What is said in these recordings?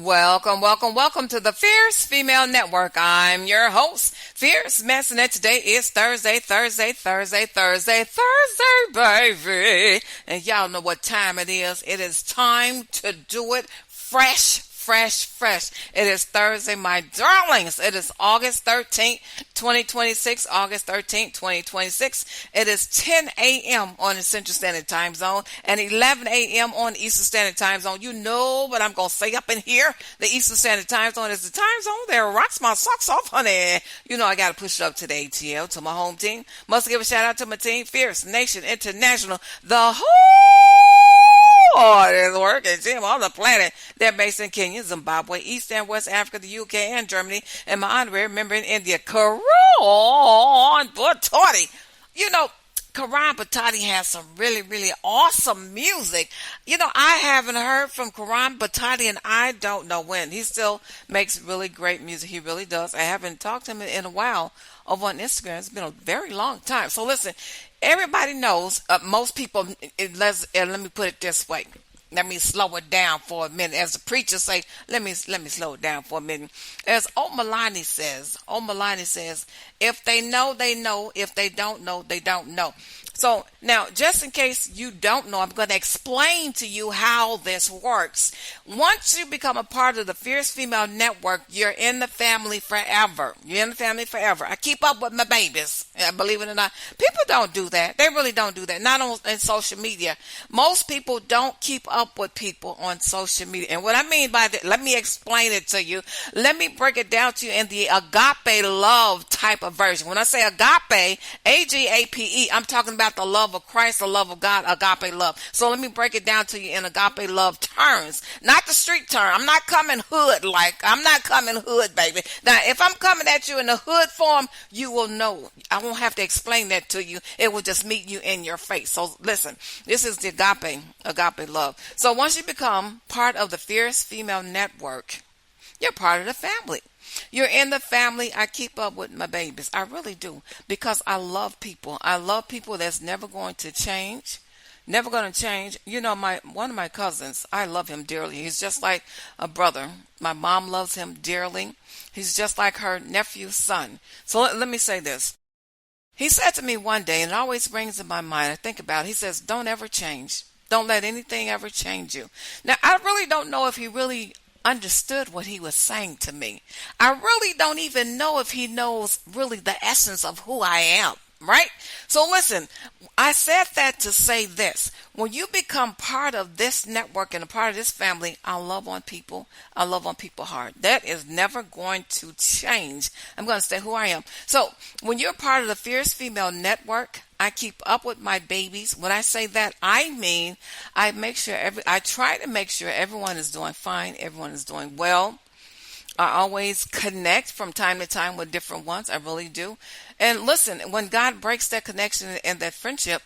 Welcome to the Fierce Female Network. I'm your host, Fierce Messin, and today is Thursday, baby. And y'all know what time it is. It is time to do it fresh. It is Thursday, my darlings. It is August 13th, 2026. August 13th, 2026. It is 10 a.m. on the Central Standard Time Zone and 11 a.m. on the Eastern Standard Time Zone. You know what I'm going to say up in here. The Eastern Standard Time Zone is the time zone that rocks my socks off, honey. You know I got to push it up to the ATL, to my home team. Must give a shout out to my team, Fierce Nation International. The whole hardest working team on the planet. They're based in Kenya, Zimbabwe, East and West Africa, the UK, and Germany. And my honorary member in India, Karan Batati. You know, Karan Batati has some really awesome music. You know, I haven't heard from Karan Batati and I don't know when. He still makes really great music. He really does. I haven't talked to him in a while over on Instagram. It's been a very long time. So listen, everybody knows, most people, let me put it this way. Let me slow it down for a minute. As the preacher say, let me slow it down for a minute. As Omalani says, if they know, they know. If they don't know, they don't know. So now, just in case you don't know, I'm going to explain to you how this works. Once you become a part of the Fierce Female Network, you're in the family forever. I keep up with my babies. Believe it or not, people don't do that. They really don't do that. Not in social media. Most people don't keep up with people on social media. And what I mean by that, let me explain it to you. Let me break it down to you in the agape love type of version. When I say agape, AGAPE, I'm talking about the love of Christ, the love of God, agape love. So let me break it down to you in agape love terms, not the street term. I'm not coming hood, baby. Now, if I'm coming at you in the hood form, you will know. I won't have to explain that to you. It will just meet you in your face. So listen, this is the agape love. So once you become part of the Fierce Female Network, you're part of the family. You're in the family. I keep up with my babies. I really do, because I love people. I love people that's never going to change. Never going to change. You know, one of my cousins, I love him dearly. He's just like a brother. My mom loves him dearly. He's just like her nephew's son. So let me say this. He said to me one day, and it always brings in my mind, I think about it, he says, don't ever change. Don't let anything ever change you. Now, I really don't know if he really understood what he was saying to me. I really don't even know if he knows really the essence of who I am, right? So listen, I said that to say this. When you become part of this network and a part of this family, I love on people. I love on people hard. That is never going to change. I'm going to say who I am. So when you're part of the Fierce Female Network, I keep up with my babies. When I say that, I mean I try to make sure everyone is doing fine, everyone is doing well. I always connect from time to time with different ones. I really do. And listen, when God breaks that connection and that friendship,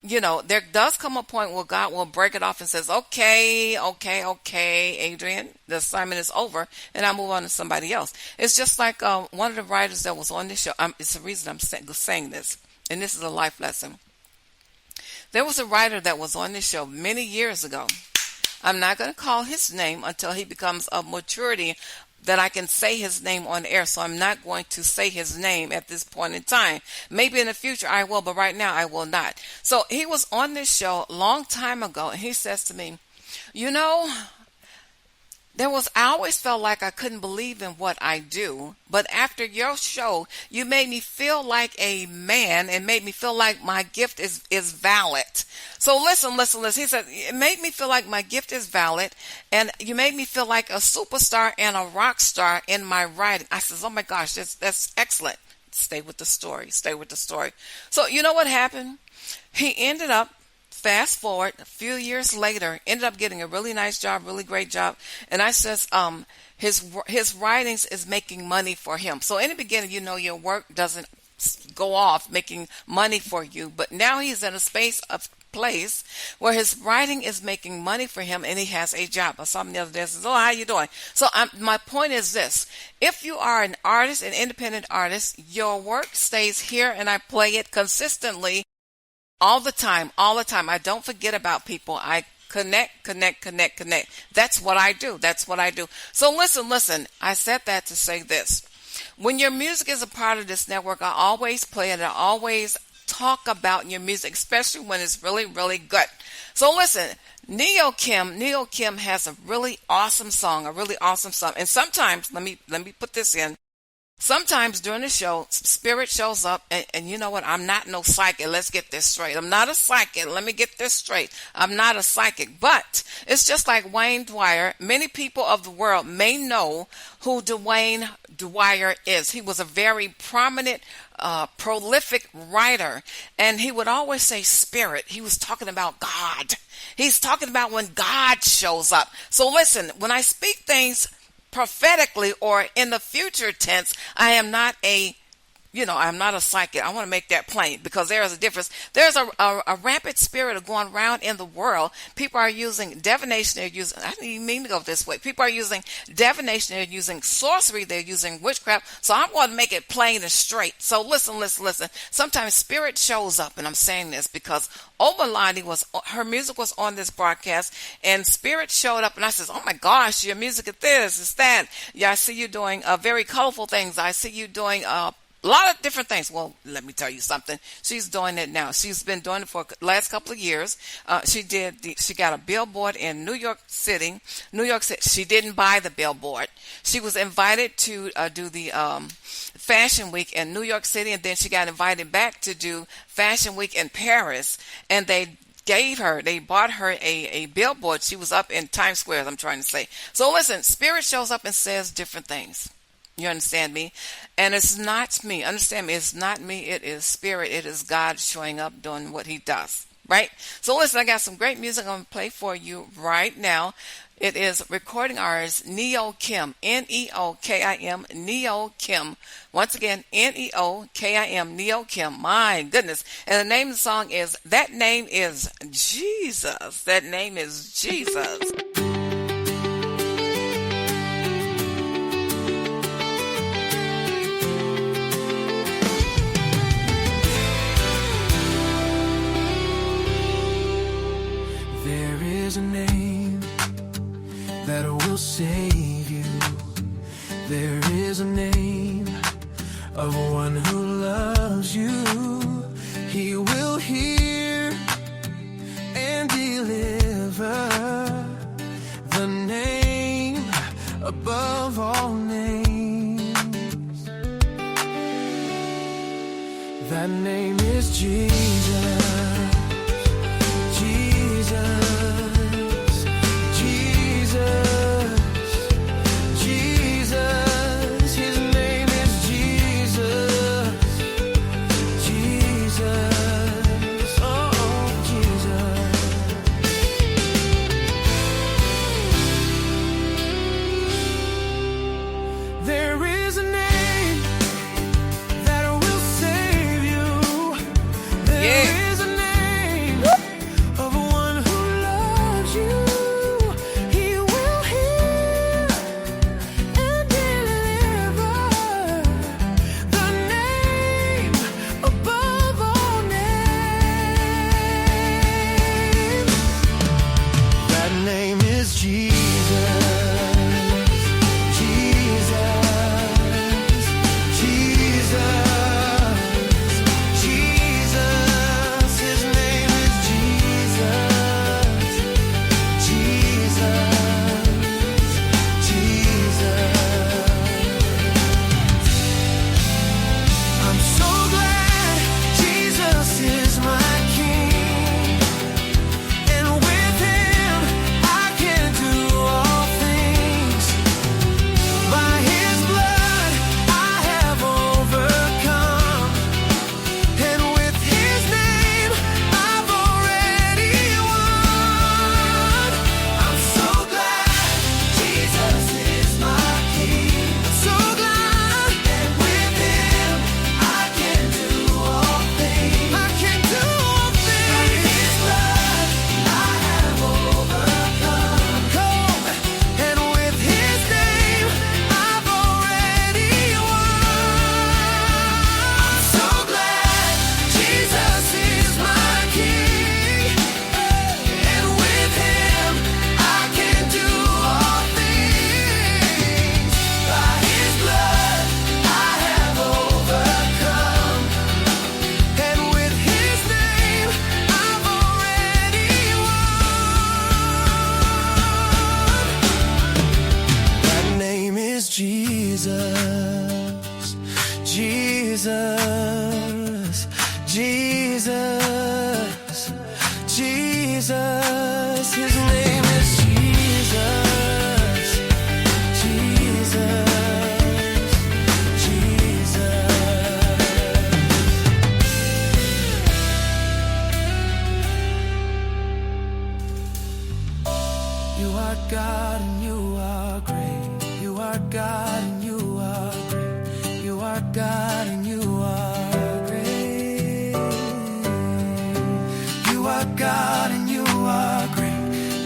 you know, there does come a point where God will break it off and says, okay, Adrian, the assignment is over, and I move on to somebody else. It's just like one of the writers that was on this show. It's the reason I'm saying this, and this is a life lesson. There was a writer that was on this show many years ago. I'm not going to call his name until he becomes of maturity that I can say his name on air. So I'm not going to say his name at this point in time. Maybe in the future I will, but right now I will not. So he was on this show a long time ago, and he says to me, you know, I always felt like I couldn't believe in what I do, but after your show, you made me feel like a man and made me feel like my gift is valid. So listen. He said, it made me feel like my gift is valid, and you made me feel like a superstar and a rock star in my writing. I says, oh my gosh, that's excellent. Stay with the story. So you know what happened? He ended up, fast forward a few years later, ended up getting a really nice job, really great job. And I says, his writings is making money for him. So in the beginning, you know, your work doesn't go off making money for you. But now he's in a place where his writing is making money for him, and he has a job. I saw him the other day and says, oh, how you doing? So my point is this. If you are an artist, an independent artist, your work stays here, and I play it consistently all the time. I don't forget about people. I Connect, connect, connect, connect. That's what I do. That's what I do. So listen. I said that to say this. When your music is a part of this network, I always play it. I always talk about your music, especially when it's really, really good. So listen, NeoKim has a really awesome song, And sometimes, let me put this in. Sometimes during the show, spirit shows up, and you know what? I'm not no psychic. Let's get this straight. I'm not a psychic. Let me get this straight. I'm not a psychic. But it's just like Wayne Dwyer. Many people of the world may know who Dwayne Dwyer is. He was a very prominent, prolific writer, and he would always say spirit. He was talking about God. He's talking about when God shows up. So listen, when I speak things prophetically or in the future tense, I am not I'm not a psychic. I want to make that plain because there is a difference. There's a rampant spirit going around in the world. People are using divination. I didn't even mean to go this way. People are using divination. They're using sorcery. They're using witchcraft. So I'm going to make it plain and straight. So listen. Sometimes spirit shows up, and I'm saying this because Omalani her music was on this broadcast, and spirit showed up, and I says, "Oh my gosh, your music is this, it's that. Yeah, I see you doing very colorful things. I see you doing a lot of different things." Well, let me tell you something. She's doing it now. She's been doing it for the last couple of years. She got a billboard in New York City. She didn't buy the billboard. She was invited to do the Fashion Week in New York City, and then she got invited back to do Fashion Week in Paris, and they bought her a billboard. She was up in Times Square, as I'm trying to say. So listen, spirit shows up and says different things. You understand me? And it's not me. Understand me? It's not me. It is spirit. It is God showing up doing what he does. Right? So listen, I got some great music I'm going to play for you right now. It is recording artist NeoKim. NeoKim. NeoKim. Once again, NeoKim. NeoKim. My goodness. And the name of the song is That Name Is Jesus. That name is Jesus. There's a name that will save you. There is a name of one who loves you. He will hear and deliver. The name above all names. That name is Jesus. Oh Jesus, his name is Jesus. Jesus, Jesus. You are God and you are great. You are God and you are great. You are God and you are great. You are God and you are great.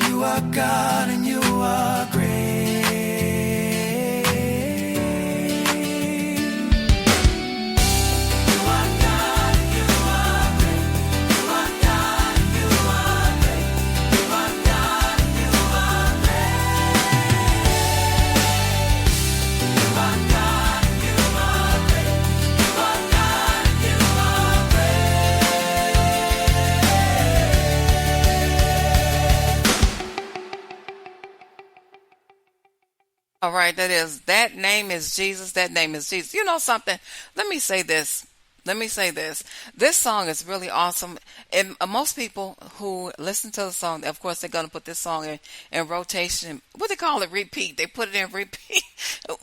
You are God and you are great. You are God and you are great. You are God and you are great. You are God and you are great. You are God and you are great. You are God and you are All right, that name is Jesus. That name is Jesus. You know something? Let me say this. Let me say this. This song is really awesome. And most people who listen to the song, of course, they're going to put this song in rotation. What do they call it? Repeat. They put it in repeat.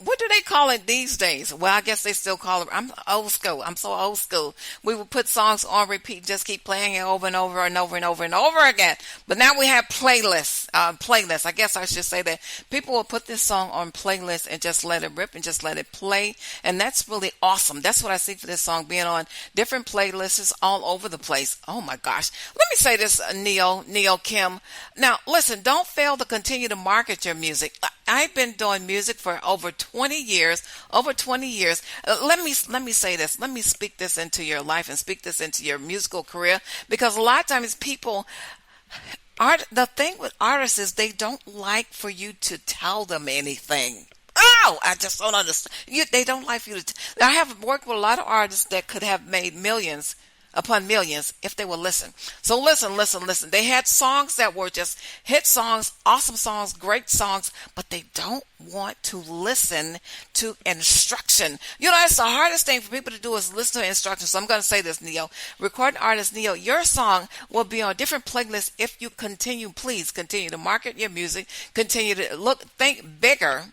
What do they call it these days? Well, I guess they still call it. I'm old school. I'm so old school. We would put songs on repeat, just keep playing it over and over and over and over and over again. But now we have playlists. Playlists. I guess I should say that people will put this song on playlists and just let it rip and just let it play. And that's really awesome. That's what I see for this song being on different playlists all over the place. Oh my gosh. Let me say this, NeoKim. Now, listen, don't fail to continue to market your music. I've been doing music for over 20 years. Over 20 years. Let me say this. Let me speak this into your life and speak this into your musical career, because a lot of times people the thing with artists is they don't like for you to tell them anything. Oh, I just don't understand. They don't like you to. I have worked with a lot of artists that could have made millions upon millions if they would listen. So listen. They had songs that were just hit songs, awesome songs, great songs, but they don't want to listen to instruction. You know, that's the hardest thing for people to do is listen to instruction. So I'm going to say this, Neo. Recording artist Neo, your song will be on different playlists if you please continue to market your music, continue to think bigger.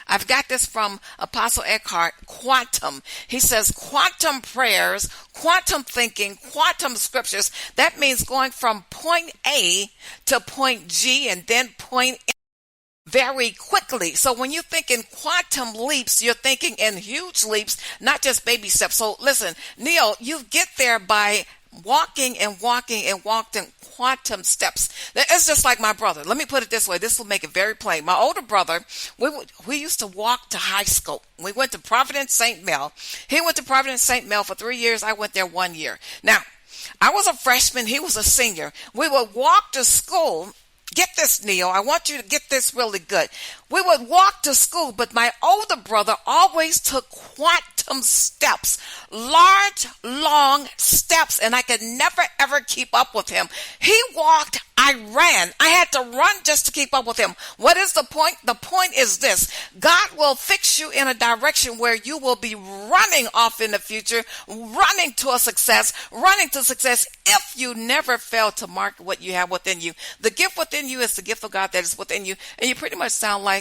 I've got this from Apostle Eckhart, Quantum. He says quantum prayers, quantum thinking, quantum scriptures. That means going from point A to point G and then point A very quickly. So when you think in quantum leaps, you're thinking in huge leaps, not just baby steps. So listen, Neo, you get there by walking and walking quantum steps. It's just like my brother. Let me put it this way. This will make it very plain. My older brother, we used to walk to high school. We went to Providence St. Mel. He went to Providence St. Mel for 3 years. I went there 1 year. Now, I was a freshman. He was a senior. We would walk to school. Get this, Neo. I want you to get this really good. We would walk to school, but my older brother always took quantum steps, large, long steps, and I could never, ever keep up with him. He walked, I ran. I had to run just to keep up with him. What is the point? The point is this. God will fix you in a direction where you will be running off in the future, running to success if you never fail to mark what you have within you. The gift within you is the gift of God that is within you, and you pretty much sound like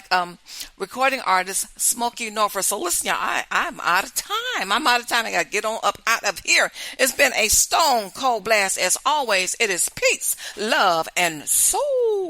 recording artist Smokey Norfolk. So listen, y'all, I'm out of time. I got to get on up out of here. It's been a stone cold blast. As always, it is peace, love, and soul.